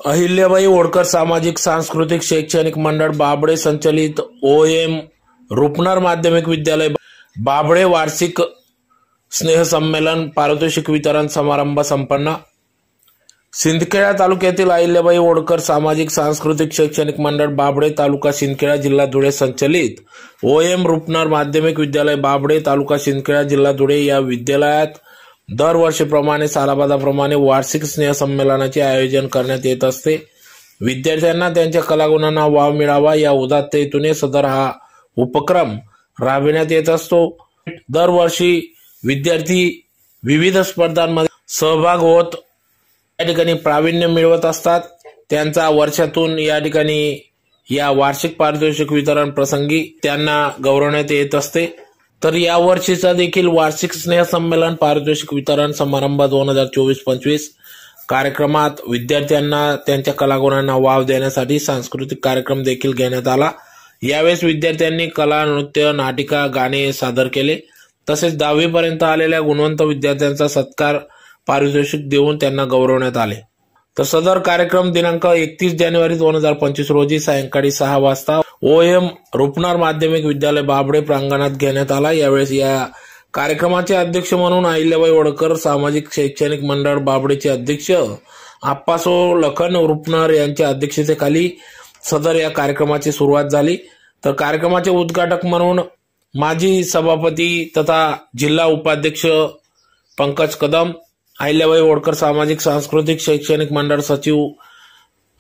अहिल्याबाई होळकर सामाजिक सांस्कृतिक शैक्षणिक मंडळ बाबळे संचलित OM रुपनर माध्यमिक विद्यालय बाबळे वार्षिक स्नेहसंमेलन पारितोषिक वितरण समारंभ संपन्न। सिंदखेडा तालुक्यातील अहिल्याबाई होळकर सामाजिक सांस्कृतिक शैक्षणिक मंडळ बाबळे तालुका सिंदखेडा जिल्हा धुळे संचलित OM रुपनर माध्यमिक विद्यालय बाबळे तालुका सिंदखेडा जिल्हा धुळे या विद्यालयात दरवर्षीप्रमाणे सालाबादाप्रमाणे वार्षिक स्नेहसंमेलनाचे आयोजन करण्यात येत असते। विद्यार्थ्यांना त्यांच्या कलागुणांना वाव मिळावा या उदात्त हेतूने सदर हा उपक्रम राबविण्यात येत असतो। दरवर्षी विद्यार्थी विविध स्पर्धांमध्ये सहभाग होत या ठिकाणी प्रावीण्य मिळवत असतात। त्यांचा वर्षातून या ठिकाणी या वार्षिक पारितोषिक वितरण प्रसंगी त्यांना गौरवण्यात येत असते। तर या वर्षीचा देखील वार्षिक स्नेहसंमेलन पारितोषिक वितरण समारंभ 2024-25 कार्यक्रमात विद्यार्थ्यांना त्यांच्या कलागुणांना वाव देण्यासाठी सांस्कृतिक कार्यक्रम देखील घेण्यात आला। यावेळेस विद्यार्थ्यांनी कला, नृत्य, नाटिका, गाणे सादर केले। तसेच 10वी पर्यंत आलेल्या गुणवंत विद्यार्थ्यांचा सत्कार पारितोषिक देऊन त्यांना गौरवण्यात आले। तर सदर कार्यक्रम दिनांक 31 जानेवारी 2025 रोजी सायंकाळी 6 वाजता OM रुपनर माध्यमिक विद्यालय बाबळे प्रांगणात घेण्यात आला। यावेळेस या कार्यक्रमाचे अध्यक्ष म्हणून अहिल्याबाई होळकर सामाजिक शैक्षणिक मंडळ बाबळेचे अध्यक्ष आप्पासो लखन रुपनर यांच्या अध्यक्षतेखाली सदर या कार्यक्रमाची सुरुवात झाली। तर कार्यक्रमाचे उद्घाटक म्हणून माजी सभापती तथा जिल्हा उपाध्यक्ष पंकज कदम, अहिल्याबाई होळकर सामाजिक सांस्कृतिक शैक्षणिक मंडळ सचिव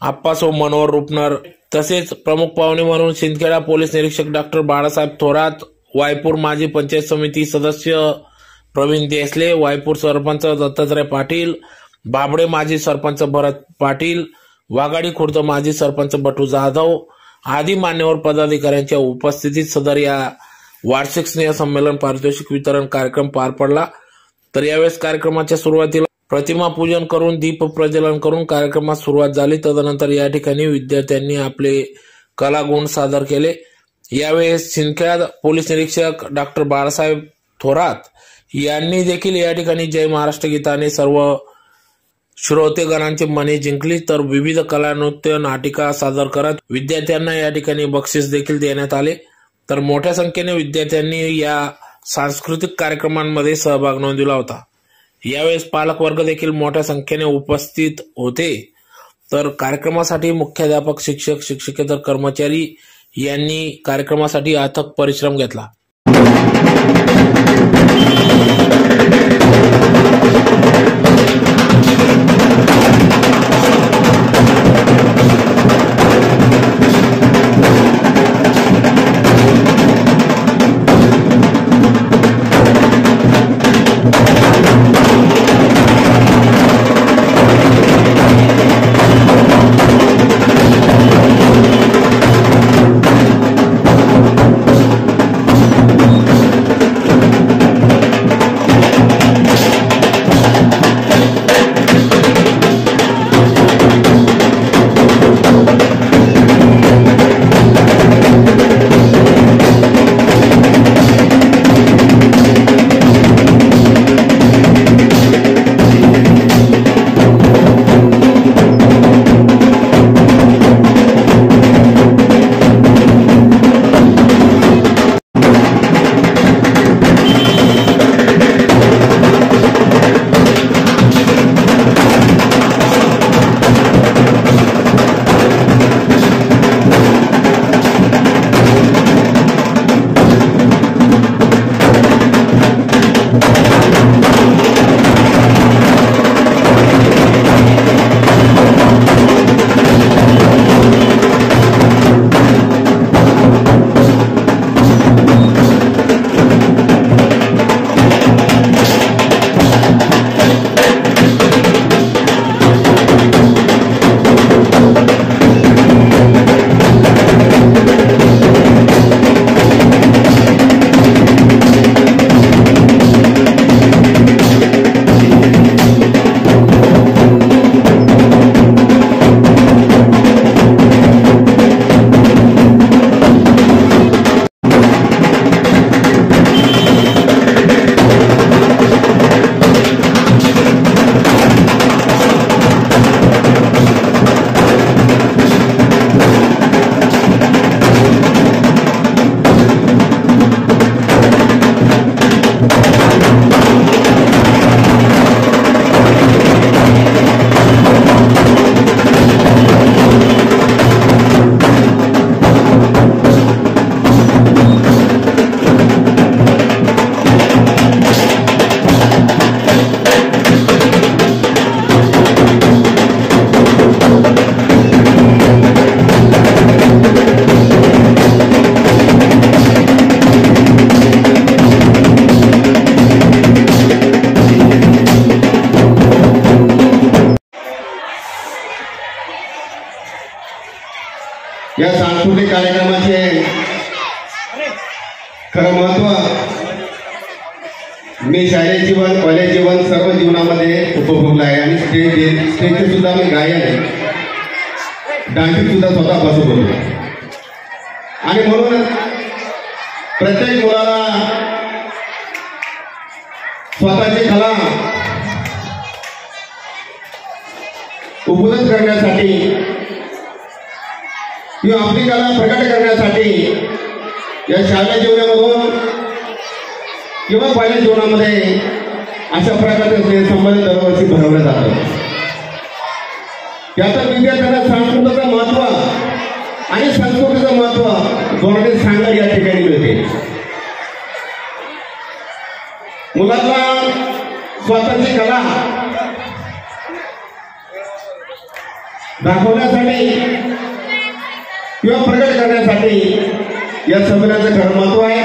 आप्पासो मनोहर रुपनर, तसेच प्रमुख पाहुणे म्हणून सिंदखेडा पोलीस निरीक्षक डॉक्टर बाळासाहेब थोरात, वायपूर माजी पंचायत समिती सदस्य प्रवीण देसले, वायपूर सरपंच दत्तात्रय पाटील, बाबळे माजी सरपंच भरत पाटील, वाघाडी खुर्द माजी सरपंच बटू जाधव आदी मान्यवर पदाधिकाऱ्यांच्या उपस्थितीत सदर या वार्षिक स्नेह संमेलन पारितोषिक वितरण कार्यक्रम पार पडला। तर यावेळेस कार्यक्रमाच्या सुरुवातीला प्रतिमा पूजन करून दीप प्रज्वलन करून कार्यक्रमास सुरुवात झाली। तदनंतर या ठिकाणी विद्यार्थ्यांनी आपले कलागुण सादर केले। यावेळेस सिंदखेडा पोलीस निरीक्षक डॉक्टर बाळासाहेब थोरात यांनी देखील या ठिकाणी जय महाराष्ट्र गीताने सर्व श्रोतेगणांची मने जिंकली। तर विविध कला, नृत्य, नाटिका सादर करत विद्यार्थ्यांना या ठिकाणी बक्षीस देखील देण्यात आले। तर मोठ्या संख्येने विद्यार्थ्यांनी या सांस्कृतिक कार्यक्रमांमध्ये सहभाग नोंदविला होता। यावेळेस पालकवर्ग देखील मोठ्या संख्येने उपस्थित होते। तर कार्यक्रमासाठी मुख्याध्यापक, शिक्षक, शिक्षकेतर कर्मचारी यांनी कार्यक्रमासाठी अथक परिश्रम घेतला। या सांस्कृतिक कार्यक्रमाचे खरं महत्व मी शालेय जीवन कॉलेज जीवन सर्व जीवनामध्ये उपभोगलं आहे आणि स्टेजचे सुद्धा मी गायन डान्सिंग सुद्धा स्वतः बसवत होतो आणि म्हणून प्रत्येक मुलाला स्वतःची कला उपलब्ध करण्यासाठी किंवा आपली कला प्रकट करण्यासाठी या शालेय जीवनामधून किंवा कॉलेज जीवनामध्ये अशा प्रकारचे स्नेहसंबंध दरवर्षी भरवलं जातं। याचं विद्यार्थ्यांना संस्कृतीचं महत्व आणि संस्कृतीचं महत्व दोन्ही सांगड या ठिकाणी मिळते। मुलांना स्वतःची कला दाखवण्यासाठी किंवा प्रकट करण्यासाठी या संमेलनाचं खरं महत्व आहे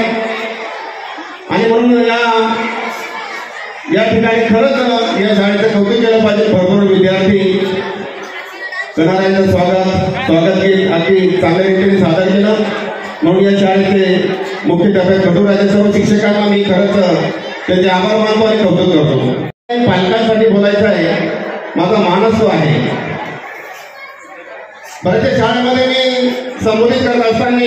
आणि म्हणून या ठिकाणी खरंच या शाळेचं कौतुक केलं पाहिजे। भरपूर विद्यार्थी करणाऱ्यांचं स्वागत अगदी चांगल्या रीतीने सादर केलं म्हणून या शाळेचे मुख्याध्यापक कटुराचे सर्व शिक्षकांना मी खरंच त्याचे आभार मानतो आणि कौतुक करतो। पालकांसाठी बोलायचं आहे, माझा मानस तो आहे। बऱ्याचशा शाळेमध्ये मी संबोधित करत असताना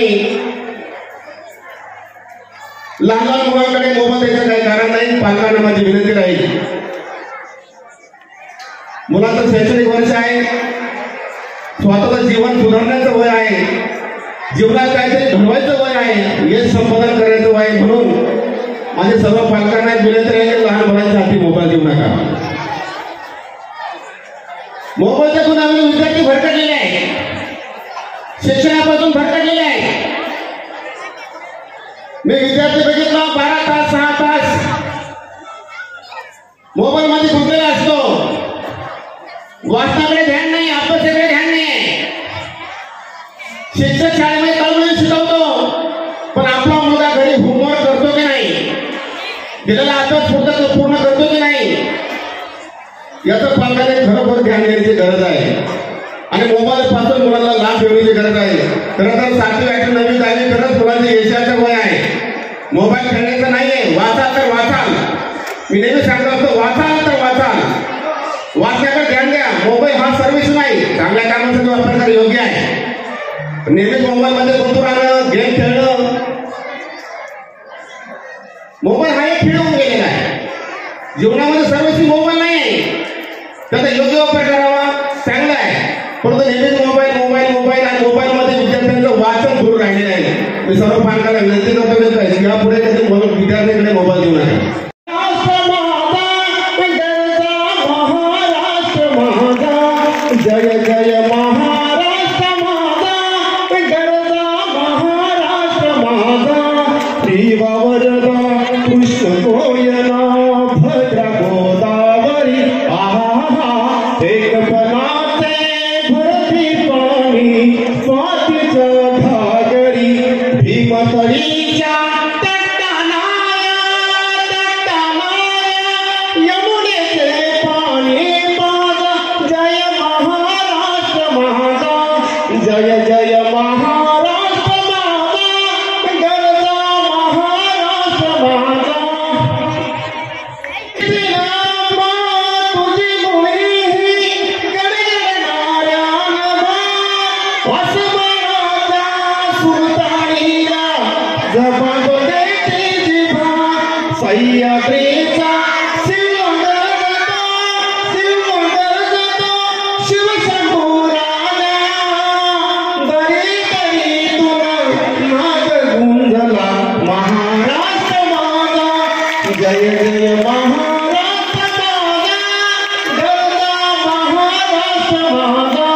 लहान लहान मुलांकडे मोबाईल द्यायचं काही कारण नाही। पालकांना माझी विनंती राहील, मुलांचं शैक्षणिक वर्ष आहे, स्वतःचं जीवन सुधारण्याचं वय आहे, जीवनात काहीतरी घडवायचं वय आहे, यश संपादन करायचं वय आहे। म्हणून माझे सर्व पालकांना विनंती राहील, लहान मुलांच्या हाती मोबाईल देऊ नका। मोबाईलच्या गुणामुळे विद्यार्थी भरकटलेले आहे, शिक्षणापासून भरकटलेले आहे। मी विद्यार्थी बघितला 12 तास 6 तास मोबाईल मध्ये गुंतलेला असतो, वाचनाकडे ध्यान नाही, अभ्यासाकडे ध्यान नाही। शिक्षक शाळेमध्ये तळमळीने शिकवतो पण आपला मुलगा घरी होमवर्क करतो की नाही, दिलेला अभ्यास पूर्ण करतो की नाही, याचं पालकाने खरोखर ध्यान देण्याची गरज आहे आणि मोबाईल पासून मुलांना लांब ठेवण्याची गरज आहे। खरं तर 7वी 8वी 9वी 10वी खरंच मुलांचे यशाचं वय आहे, मोबाईल खेळण्याचं नाहीये। वाचा तर वाचाल, मी नेहमी सांगत असतो, वाचाल तर वाचाल, वाचण्याकडे ध्यान द्या। मोबाईल हा सर्व्हिस नाही, चांगल्या कामासाठी वापर करणं योग्य आहे। नेहमी मोबाईल मध्ये गुंतून राहणं, गेम खेळणं, मोबाईल हा एक खेळ होऊन गेलेला आहे। जीवनामध्ये सर्व्हिस मोबाईल नाही आहे, त्याचा योग्य वापर करावा चांगला आहे, परंतु नेहमीच मोबाईल आणि मोबाईल मध्ये विद्यार्थ्यांचं वाचन सुरू राहिलेलं आहे। मी सर्व पालकांना विनंती करतो, यापुढे कधी विद्यार्थ्यांकडे मोबाईल देऊ नका। जय जय महाराष्ट्र माझा, गरजा महाराष्ट्र माझा, श्रीवा वरदा कृष्ण गोयना भद्रा गोदावरी, आहा एकपणाचे भरती पाणी स्वातीचं घागरी, भीमतळीच्या यमुनेचे पाणी माझा, जय महाराष्ट्र माझा, जय जय महाराष्ट्र माझा, गरजा महाराष्ट्र माझा। तुझी मुली गडगडणाऱ्या नभा, अस्मनाच्या सुलतानीला जबाब देते जिभा, सह्याद्रीचा जय जय महाराष्ट्र माझा, गरजा महाराष्ट्र माझा।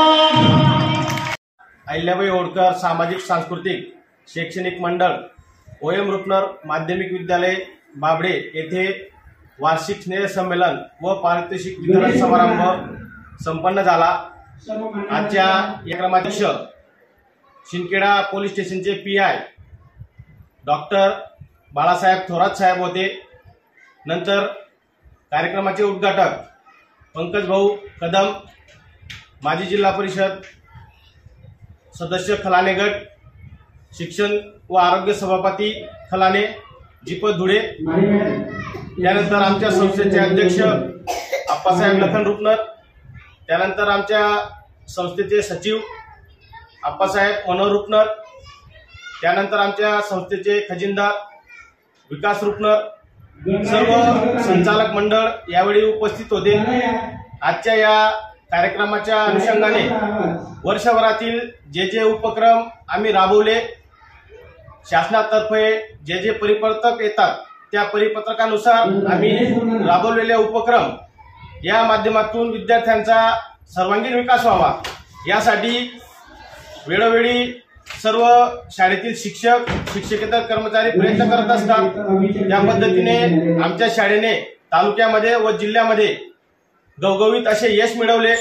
अहिल्याबाई होळकर सामाजिक सांस्कृतिक शैक्षणिक मंडळ ओएम रुपनर माध्यमिक विद्यालय बाबडे येथे वार्षिक स्नेह संमेलन व पारितोषिक वितरण समारंभ संपन्न झाला। आजच्या या क्रमाध्यक्ष शिंदखेडा पोलीस स्टेशनचे PI डॉक्टर बाळासाहेब थोरात साहेब होते। नंतर कार्यक्रमाचे उद्घाटक पंकज भाऊ कदम, माजी जिल्हा परिषद सदस्य खलाने गट, शिक्षण व आरोग्य सभापती खलाने दीपक धुळे, त्यानंतर आमच्या संस्थेचे अध्यक्ष आप्पासाहेब लखन रुपनर, त्यानंतर आमच्या संस्थेचे सचिव आप्पासाहेब मनोहर रुपनर, त्यानंतर आमच्या संस्थेचे खजिनदार विकास रुपनर, सर्व संचालक मंडळ यावेळी उपस्थित होते। आजच्या या कार्यक्रमाच्या अनुषंगाने वर्षभरातील जे उपक्रम आम्ही राबवले, शासनातर्फे जे परिपत्रक येतात त्या परिपत्रकानुसार आम्ही राबवलेले उपक्रम या माध्यमातून विद्यार्थ्यांचा सर्वांगीण विकास व्हावा यासाठी वेळोवेळी सर्व शाळेतील शिक्षक, शिक्षकेतर कर्मचारी प्रयत्न करत असतात। त्या पद्धतीने आमच्या शाळेने तालुक्यामध्ये व जिल्ह्यामध्ये गवगवीत असे यश मिळवले।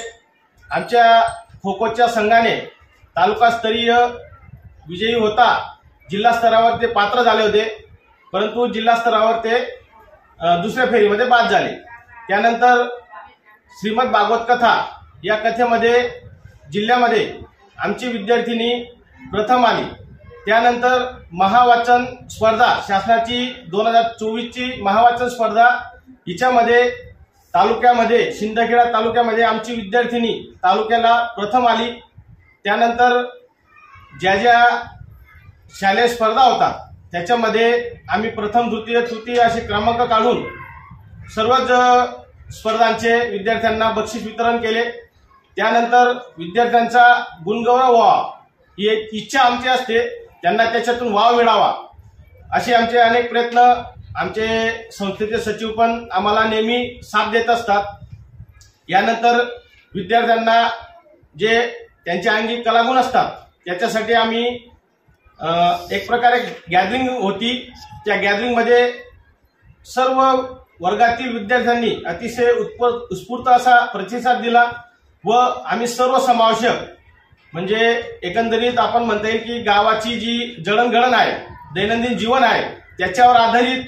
आमच्या खो खोच्या संघाने तालुकास्तरीय विजयी होता, जिल्हा स्तरावर ते पात्र झाले होते, परंतु जिल्हा स्तरावर ते दुसऱ्या फेरीमध्ये बाद झाले। त्यानंतर श्रीमद भागवत कथा या कथेमध्ये जिल्ह्यामध्ये आमची विद्यार्थिनी प्रथम आली। त्यानंतर महावाचन स्पर्धा, शासनाची 2024ची महावाचन स्पर्धा, हिच्यामध्ये तालुक्यामध्ये शिंदखेडा तालुक्यामध्ये आमची विद्यार्थिनी तालुक्याला प्रथम आली। त्यानंतर ज्या शालेय स्पर्धा होतात त्याच्यामध्ये आम्ही प्रथम, द्वितीय, तृतीय असे क्रमांक काढून सर्वच स्पर्धांचे विद्यार्थ्यांना बक्षीस वितरण केले। त्यानंतर विद्यार्थ्यांचा गुणगौरव व्हावा ही एक इच्छा आमची असते, त्यांना त्याच्यातून वाव मिळावा असे आमचे अनेक प्रयत्न आमचे संस्थेचे सचिव पण आम्हाला नेहमी साथ देत असतात। यानंतर विद्यार्थ्यांना जे त्यांच्या अंगी कलागुण असतात त्याच्यासाठी आम्ही एक प्रकारे गॅदरिंग होती। त्या गॅदरिंगमध्ये सर्व वर्गातील विद्यार्थ्यांनी अतिशय उत्स्फूर्त असा प्रतिसाद दिला व आम्ही सर्व समावेशक म्हणजे एकंदरीत आपण म्हणता येईल की गावाची जी जडणघडण आहे, दैनंदिन जीवन आहे, त्याच्यावर आधारित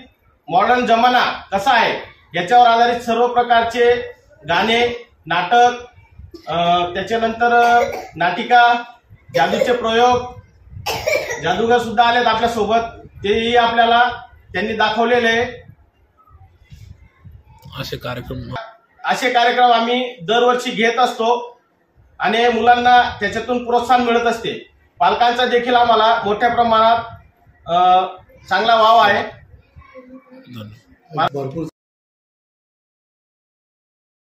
मॉडर्न जमाना कसा आहे याच्यावर आधारित सर्व प्रकारचे गाणे, नाटक, त्याच्यानंतर नाटिका, जादूचे प्रयोग, जादूगर सुद्धा आलेत आपल्या सोबत, तेही आपल्याला त्यांनी दाखवलेले। असे कार्यक्रम आम्ही दरवर्षी घेत असतो आणि मुलांना त्याच्यातून प्रोत्साहन मिळत असते। पालकांचा देखील आम्हाला मोठ्या प्रमाणात चांगला वाव आहे। भरपूर